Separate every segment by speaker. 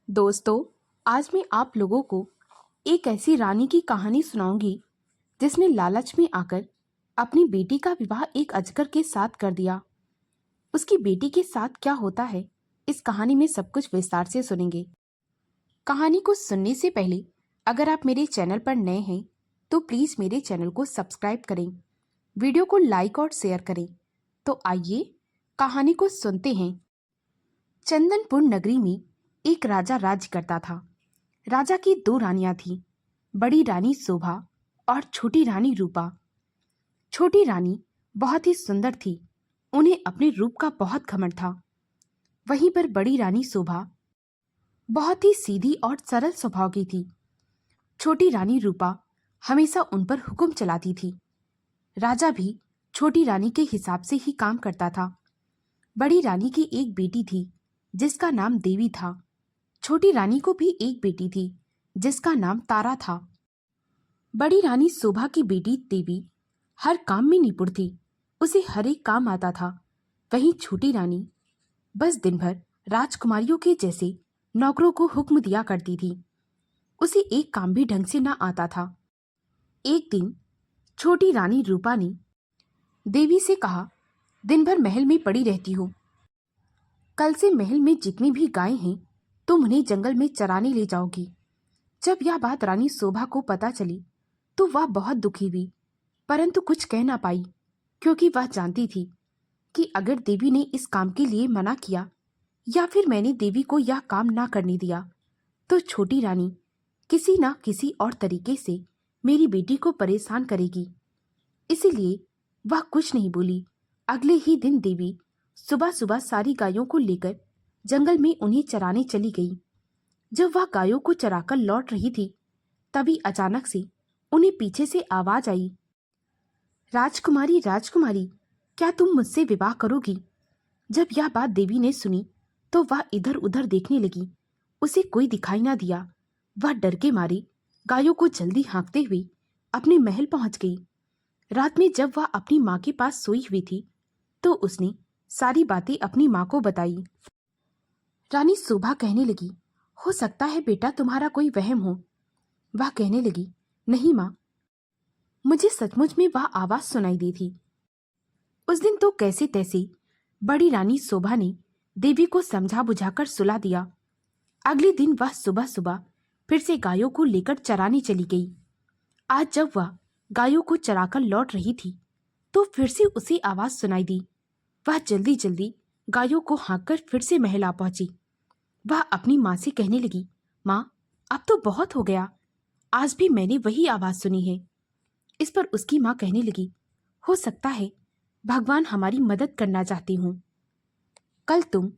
Speaker 1: दोस्तों, आज मैं आप लोगों को एक ऐसी रानी की कहानी सुनाऊंगी जिसने लालच में आकर अपनी बेटी का विवाह एक अजगर के साथ कर दिया। उसकी बेटी के साथ क्या होता है, इस कहानी में सब कुछ विस्तार से सुनेंगे। कहानी को सुनने से पहले अगर आप मेरे चैनल पर नए हैं तो प्लीज मेरे चैनल को सब्सक्राइब करें, वीडियो को लाइक और शेयर करें। तो आइए कहानी को सुनते हैं। चंदनपुर नगरी में एक राजा राज्य करता था। राजा की दो रानियां थीं, बड़ी रानी शोभा और छोटी रानी रूपा। छोटी रानी बहुत ही सुंदर थी, उन्हें अपने रूप का बहुत घमंड था। वहीं पर बड़ी रानी शोभा बहुत ही सीधी और सरल स्वभाव की थी। छोटी रानी रूपा हमेशा उन पर हुक्म चलाती थी। राजा भी छोटी रानी के हिसाब से ही काम करता था। बड़ी रानी की एक बेटी थी जिसका नाम देवी था। छोटी रानी को भी एक बेटी थी जिसका नाम तारा था। बड़ी रानी शोभा की बेटी देवी हर काम में निपुण थी, उसे हर एक काम आता था। वहीं छोटी रानी बस दिन भर राजकुमारियों के जैसे नौकरों को हुक्म दिया करती थी। उसे एक काम भी ढंग से ना आता था। एक दिन छोटी रानी रूपा ने देवी से कहा, दिन भर महल में पड़ी रहती हो, कल से महल में जितनी भी गायें हैं तुम उन्हें जंगल में चराने ले जाओगी। जब यह बात रानी शोभा को पता चली तो वह बहुत दुखी हुई, परंतु कुछ कह ना पाई, क्योंकि वह जानती थी कि अगर देवी ने इस काम के लिए मना किया या फिर मैंने देवी को यह काम ना करने दिया तो छोटी रानी किसी ना किसी और तरीके से मेरी बेटी को परेशान करेगी। इसीलिए वह कुछ नहीं बोली। अगले ही दिन देवी सुबह सुबह सारी गायों को लेकर जंगल में उन्हें चराने चली गई। जब वह गायों को चराकर लौट रही थी तभी अचानक से उन्हें पीछे से आवाज आई, राजकुमारी राजकुमारी, क्या तुम मुझसे विवाह करोगी? जब यह बात देवी ने सुनी तो वह इधर उधर देखने लगी। उसे कोई दिखाई ना दिया। वह डर के मारे गायों को जल्दी हाँकते हुए अपने महल पहुंच गई। रात में जब वह अपनी माँ के पास सोई हुई थी तो उसने सारी बातें अपनी माँ को बताई। रानी शोभा कहने लगी, हो सकता है बेटा तुम्हारा कोई वहम हो। वह कहने लगी, नहीं माँ, मुझे सचमुच में वह आवाज सुनाई दी थी। उस दिन तो कैसे तैसे बड़ी रानी शोभा ने देवी को समझा बुझाकर सुला दिया। अगले दिन वह सुबह सुबह फिर से गायों को लेकर चराने चली गई। आज जब वह गायों को चराकर लौट रही थी तो फिर से उसे आवाज सुनाई दी। वह जल्दी जल्दी गायों को हाँककर फिर से महल आ पहुंची। वह अपनी माँ से कहने लगी, माँ, अब तो बहुत हो गया, आज भी मैंने वही आवाज सुनी है। इस पर उसकी माँ कहने लगी, हो सकता है भगवान हमारी मदद करना चाहते हों। कल तुम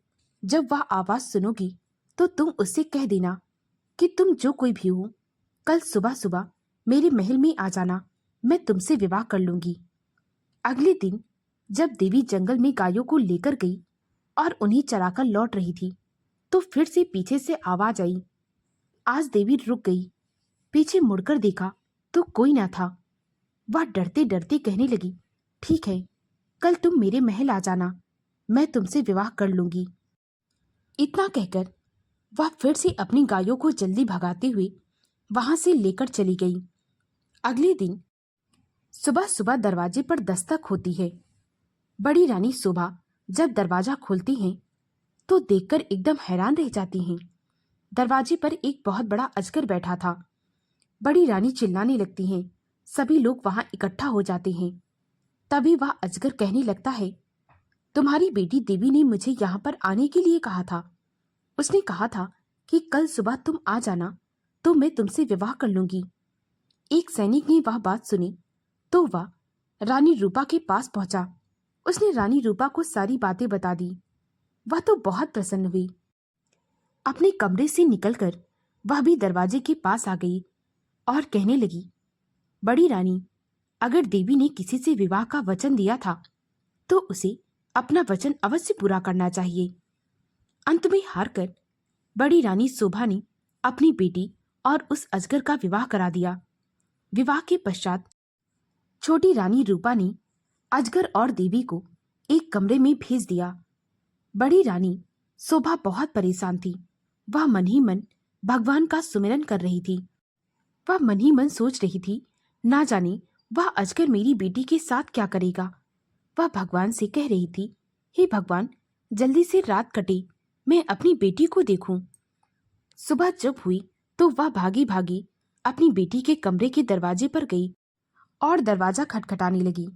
Speaker 1: जब वह आवाज सुनोगी तो तुम उससे कह देना कि तुम जो कोई भी हो, कल सुबह सुबह मेरे महल में आ जाना, मैं तुमसे विवाह कर लूंगी। अगले दिन जब देवी जंगल में गायों को लेकर गई और उन्हें चराकर लौट रही थी तो फिर से पीछे से आवाज आई। आज देवी रुक गई, पीछे मुड़कर देखा तो कोई ना था। वह डरते डरते कहने लगी, ठीक है, कल तुम मेरे महल आ जाना, मैं तुमसे विवाह कर लूंगी। इतना कहकर वह फिर से अपनी गायों को जल्दी भगाते हुए वहां से लेकर चली गई। अगले दिन सुबह सुबह दरवाजे पर दस्तक होती है। बड़ी रानी शोभा जब दरवाजा खोलती हैं तो देखकर एकदम हैरान रह जाती हैं। दरवाजे पर एक बहुत बड़ा अजगर बैठा था। बड़ी रानी चिल्लाने लगती हैं। सभी लोग वहां इकट्ठा हो जाते हैं। तभी वह अजगर कहने लगता है, तुम्हारी बेटी देवी ने मुझे यहाँ पर आने के लिए कहा था। उसने कहा था कि कल सुबह तुम आ जाना तो मैं तुमसे विवाह कर लूंगी। एक सैनिक ने वह बात सुनी तो वह रानी रूपा के पास पहुंचा। उसने रानी रूपा को सारी बातें बता दी। वह तो बहुत प्रसन्न हुई। अपने कमरे से निकलकर वह भी दरवाजे के पास आ गई और कहने लगी, बड़ी रानी, अगर देवी ने किसी से विवाह का वचन दिया था तो उसे अपना वचन अवश्य पूरा करना चाहिए। अंत में हारकर बड़ी रानी शोभा ने अपनी बेटी और उस अजगर का विवाह करा दिया। विवाह के पश्चात छोटी रानी रूपा ने अजगर और देवी को एक कमरे में भेज दिया। बड़ी रानी शोभा बहुत परेशान थी। वह मन ही मन भगवान का सुमिरन कर रही थी। वह मन ही मन सोच रही थी, ना जाने वह अजगर मेरी बेटी के साथ क्या करेगा। वह भगवान से कह रही थी, हे भगवान, जल्दी से रात कटे, मैं अपनी बेटी को देखूं। सुबह जब हुई तो वह भागी भागी अपनी बेटी के कमरे के दरवाजे पर गई और दरवाजा खटखटाने लगी।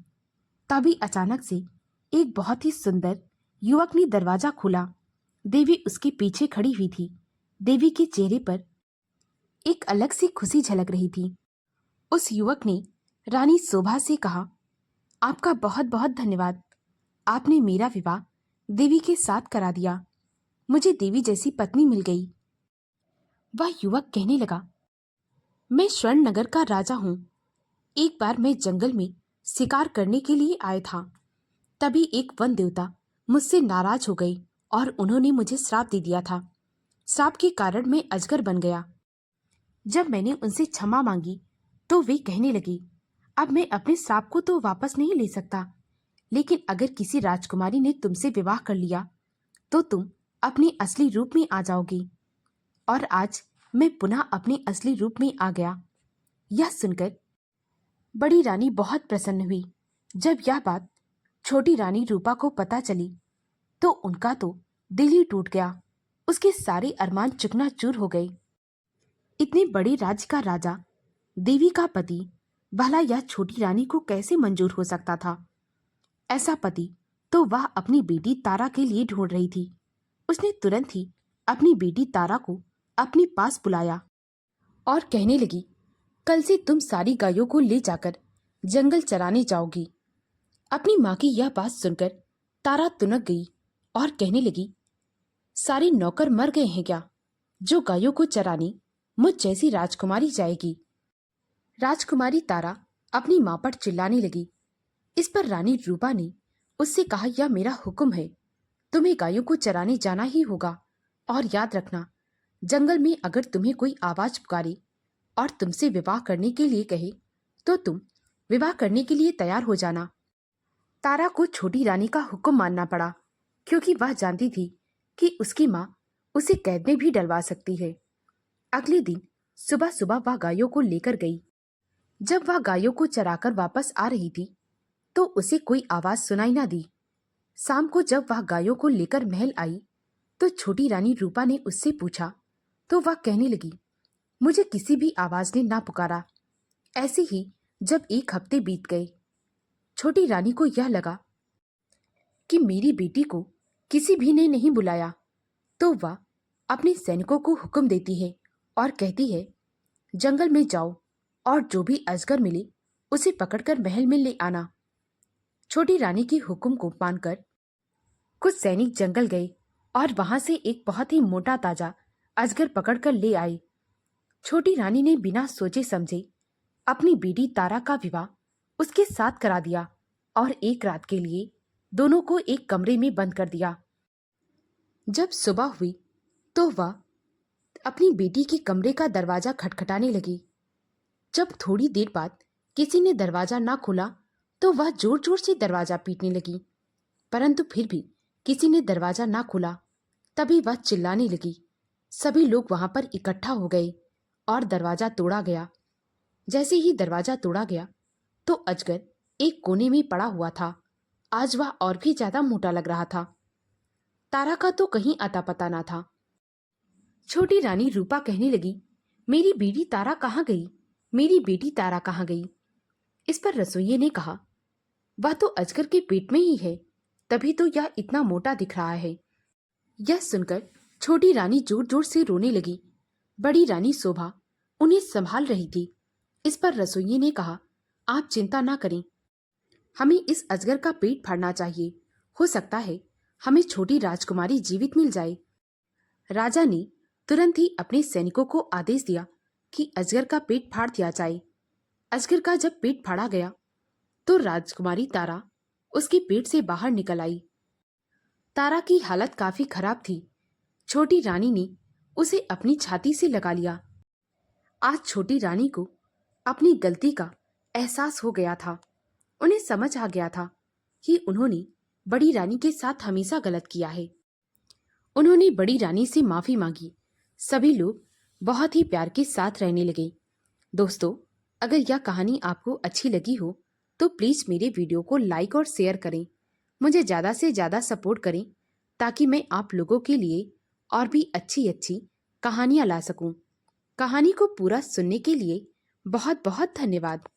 Speaker 1: तभी अचानक से एक बहुत ही सुंदर युवक ने दरवाजा खोला। देवी उसके पीछे खड़ी हुई थी। देवी के चेहरे पर एक अलग सी खुशी झलक रही थी। उस युवक ने रानी शोभा से कहा, आपका बहुत बहुत धन्यवाद, आपने मेरा विवाह देवी के साथ करा दिया। मुझे देवी जैसी पत्नी मिल गई। वह युवक कहने लगा, मैं स्वर्ण नगर का राजा हूं। एक बार मैं जंगल में शिकार करने के लिए आया था। तभी एक वन देवता मुझसे नाराज हो गए और उन्होंने मुझे श्राप दे दिया था। श्राप के कारण मैं अजगर बन गया। जब मैंने उनसे क्षमा मांगी तो वे कहने लगी, अब मैं अपने श्राप को तो वापस नहीं ले सकता, लेकिन अगर किसी राजकुमारी ने तुमसे विवाह कर लिया तो तुम अपने असली रूप में आ जाओगी। और आज मैं पुनः अपने असली रूप में आ गया। यह सुनकर बड़ी रानी बहुत प्रसन्न हुई। जब यह बात छोटी रानी रूपा को पता चली तो उनका तो दिल ही टूट गया। उसके सारे अरमान चकनाचूर हो गए। इतने बड़े राज्य का राजा, देवी का पति, भला यह छोटी रानी को कैसे मंजूर हो सकता था? ऐसा पति तो वह अपनी बेटी तारा के लिए ढूंढ रही थी। उसने तुरंत ही अपनी बेटी तारा को अपने पास बुलाया और कहने लगी, कल से तुम सारी गायों को ले जाकर जंगल चराने जाओगी। अपनी माँ की यह बात सुनकर तारा तुनक गई और कहने लगी, सारे नौकर मर गए हैं क्या? जो गायों को चराने मुझ जैसी राजकुमारी जाएगी। राजकुमारी तारा अपनी माँ पर चिल्लाने लगी। इस पर रानी रूपा ने उससे कहा, यह मेरा हुक्म है, तुम्हें गायों को चराने जाना ही होगा। और याद रखना, जंगल में अगर तुम्हें कोई आवाज पुकारे और तुमसे विवाह करने के लिए कहे तो तुम विवाह करने के लिए तैयार हो जाना। तारा को छोटी रानी का हुक्म मानना पड़ा, क्योंकि वह जानती थी कि उसकी माँ उसे कैद में भी डलवा सकती है। अगले दिन सुबह सुबह वह गायों को लेकर गई। जब वह गायों को चराकर वापस आ रही थी तो उसे कोई आवाज सुनाई ना दी। शाम को जब वह गायों को लेकर महल आई तो छोटी रानी रूपा ने उससे पूछा तो वह कहने लगी, मुझे किसी भी आवाज ने ना पुकारा। ऐसे ही जब एक हफ्ते बीत गए, छोटी रानी को यह लगा कि मेरी बेटी को किसी भी ने नहीं बुलाया, तो वह अपने सैनिकों को हुक्म देती है और कहती है, जंगल में जाओ और जो भी अजगर मिले उसे पकड़कर महल में ले आना। छोटी रानी की हुक्म को मानकर कुछ सैनिक जंगल गए और वहां से एक बहुत ही मोटा ताजा अजगर पकड़कर ले आए। छोटी रानी ने बिना सोचे समझे अपनी बेटी तारा का विवाह उसके साथ करा दिया और एक रात के लिए दोनों को एक कमरे में बंद कर दिया। जब सुबह हुई तो वह अपनी बेटी के कमरे का दरवाजा खटखटाने लगी। जब थोड़ी देर बाद किसी ने दरवाजा ना खोला तो वह जोर जोर से दरवाजा पीटने लगी, परंतु फिर भी किसी ने दरवाजा ना खोला। तभी वह चिल्लाने लगी। सभी लोग वहां पर इकट्ठा हो गए और दरवाजा तोड़ा गया। जैसे ही दरवाजा तोड़ा गया तो अजगर एक कोने में पड़ा हुआ था। आज वह और भी ज्यादा मोटा लग रहा था। तारा का तो कहीं अता पता ना था। छोटी रानी रूपा कहने लगी, मेरी बेटी तारा कहाँ गई? मेरी बेटी तारा कहाँ गई? इस पर रसोइये ने कहा, वह तो अजगर के पेट में ही है, तभी तो यह इतना मोटा दिख रहा है। यह सुनकर छोटी रानी जोर जोर से रोने लगी। बड़ी रानी शोभा उन्हें संभाल रही थी। इस पर रसोइये ने कहा, आप चिंता ना करें, हमें इस अजगर का पेट फाड़ना चाहिए। हो सकता है हमें छोटी राजकुमारी जीवित मिल जाए। राजा ने तुरंत ही अपने सैनिकों को आदेश दिया कि अजगर का पेट फाड़ दिया जाए। अजगर का जब पेट फाड़ा गया तो राजकुमारी तारा उसके पेट से बाहर निकल आई। तारा की हालत काफी खराब थी। छोटी रानी ने उसे अपनी छाती से लगा लिया। आज छोटी रानी को अपनी गलती का एहसास हो गया था। उन्हें समझ आ गया था कि उन्होंने बड़ी रानी के साथ हमेशा गलत किया है। उन्होंने बड़ी रानी से माफी मांगी सभी लोग बहुत ही प्यार के साथ रहने लगे। दोस्तों, अगर यह कहानी आपको अच्छी लगी हो तो प्लीज़ मेरे वीडियो को लाइक और शेयर करें। मुझे ज़्यादा से ज़्यादा सपोर्ट करें ताकि मैं आप लोगों के लिए और भी अच्छी अच्छी कहानियाँ ला सकूं। कहानी को पूरा सुनने के लिए बहुत बहुत धन्यवाद।